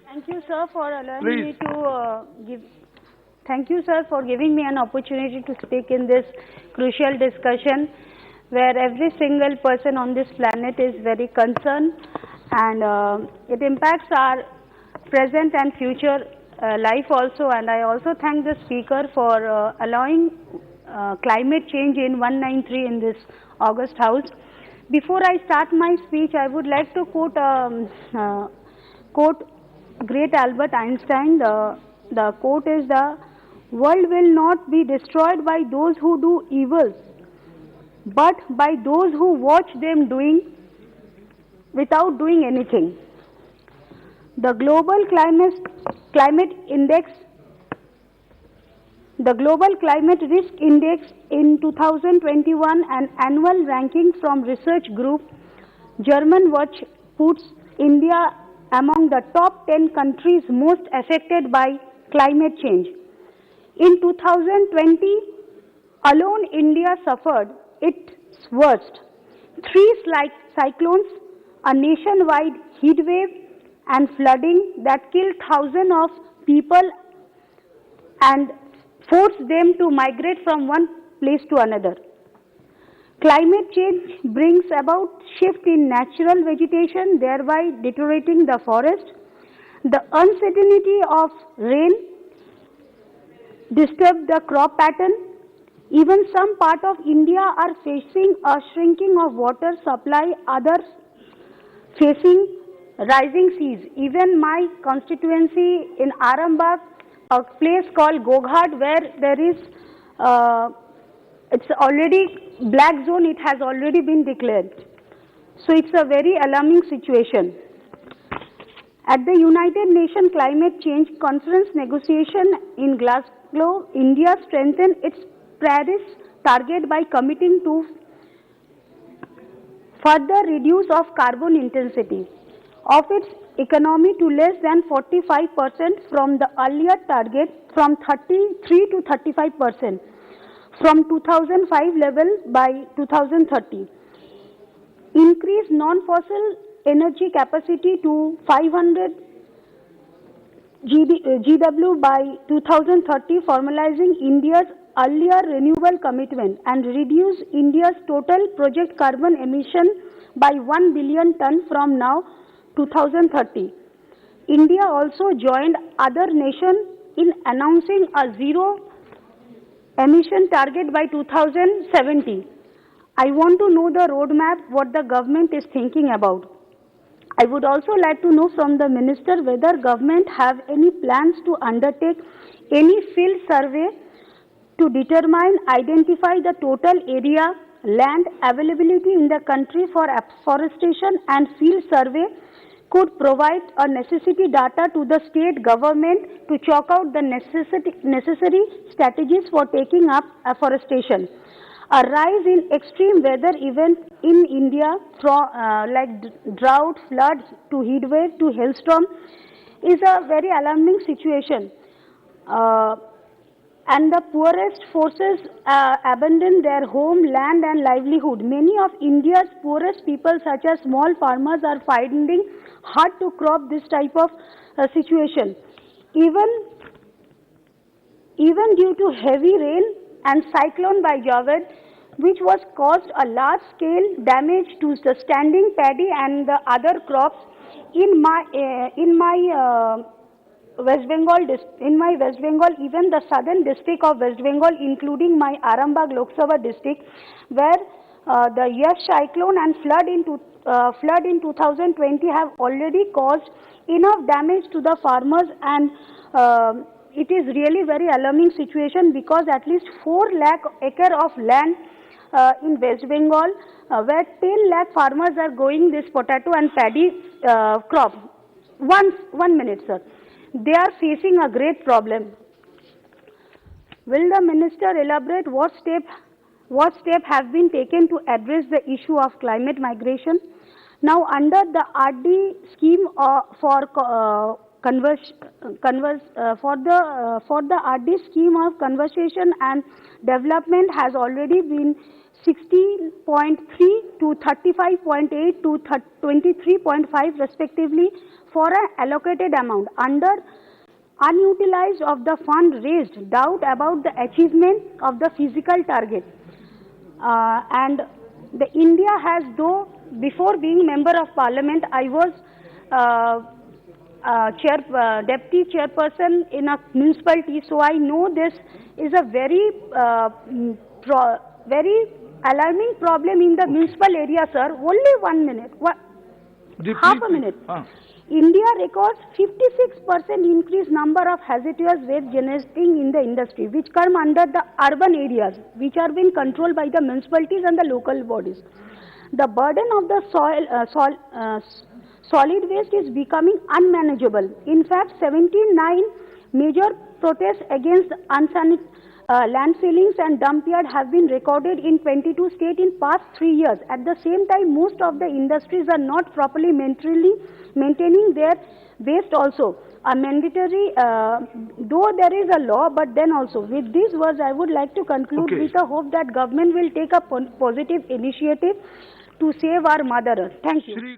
Thank you, sir, for allowing Please. me to give. Thank you, sir, for giving me an opportunity to speak in this crucial discussion, where every single person on this planet is very concerned, and it impacts our present and future life also. And I also thank the speaker for allowing climate change in 193 in this August House. Before I start my speech, I would like to quote great Albert Einstein. The quote is, the world will not be destroyed by those who do evil, but by those who watch them doing without doing anything. The global climate index, the Global Climate Risk Index in 2021, an annual ranking from research group German Watch, puts India among the top 10 countries most affected by climate change. In 2020 alone, India suffered its worst. Three cyclones, a nationwide heat wave, and flooding that killed thousands of people and forced them to migrate from one place to another. Climate change brings about shift in natural vegetation, thereby deteriorating the forest. The uncertainty of rain disturbs the crop pattern. Even some parts of India are facing a shrinking of water supply, others facing rising seas. Even my constituency in Arambagh, a place called Goghat, where there is it's already black zone, it has already been declared. So it's a very alarming situation. At the United Nations Climate Change Conference negotiation in Glasgow, India strengthened its Paris target by committing to further reduce of carbon intensity of its economy to less than 45% from the earlier target from 33 to 35% from 2005 level by 2030. Increase non-fossil energy capacity to 500 GW by 2030, formalizing India's earlier renewable commitment, and reduce India's total project carbon emission by 1 billion ton from now 2030. India also joined other nations in announcing a zero emission target by 2070. I want to know the roadmap, what the government is thinking about. I would also like to know from the minister whether government have any plans to undertake any field survey to determine, identify the total area, land availability in the country for afforestation, and field survey could provide a necessity data to the state government to chalk out the necessary strategies for taking up afforestation. A rise in extreme weather events in India, from like drought, floods, to heat wave, to hailstorm, is a very alarming situation. And the poorest forces abandon their home, land, and livelihood. Many of India's poorest people, such as small farmers, are finding hard to crop this type of situation. Even due to heavy rain and cyclone by Javed, which was caused a large scale damage to the standing paddy and the other crops in my West Bengal, even the southern district of West Bengal, including my Arambagh Lok Sabha district, where the Yash cyclone and flood in 2020 have already caused enough damage to the farmers, and it is really very alarming situation, because at least 4 lakh acre of land in West Bengal, where 10 lakh farmers are growing this potato and paddy crop. One minute, sir. They are facing a great problem. Will the minister elaborate what steps have been taken to address the issue of climate migration? Now, under the RD scheme for the RD scheme of conservation and development has already been 16.3 to 35.8 to 23.5 respectively for an allocated amount. Under unutilized of the fund raised doubt about the achievement of the physical target. And the India has, though before being member of parliament, I was deputy chairperson in a municipality, so I know this is a very very alarming problem in the municipal area, sir. Only 1 minute, half a minute. India records 56% increased number of hazardous waste generating in the industry, which come under the urban areas, which are being controlled by the municipalities and the local bodies. The burden of the solid waste is becoming unmanageable. In fact, 79 major protests against unsanitary landfillings and dump yards have been recorded in 22 states in past 3 years. At the same time, most of the industries are not properly maintaining their waste also. A mandatory, though there is a law, but then also with these words, I would like to conclude with a hope that government will take a positive initiative to save our Mother Earth. Thank you.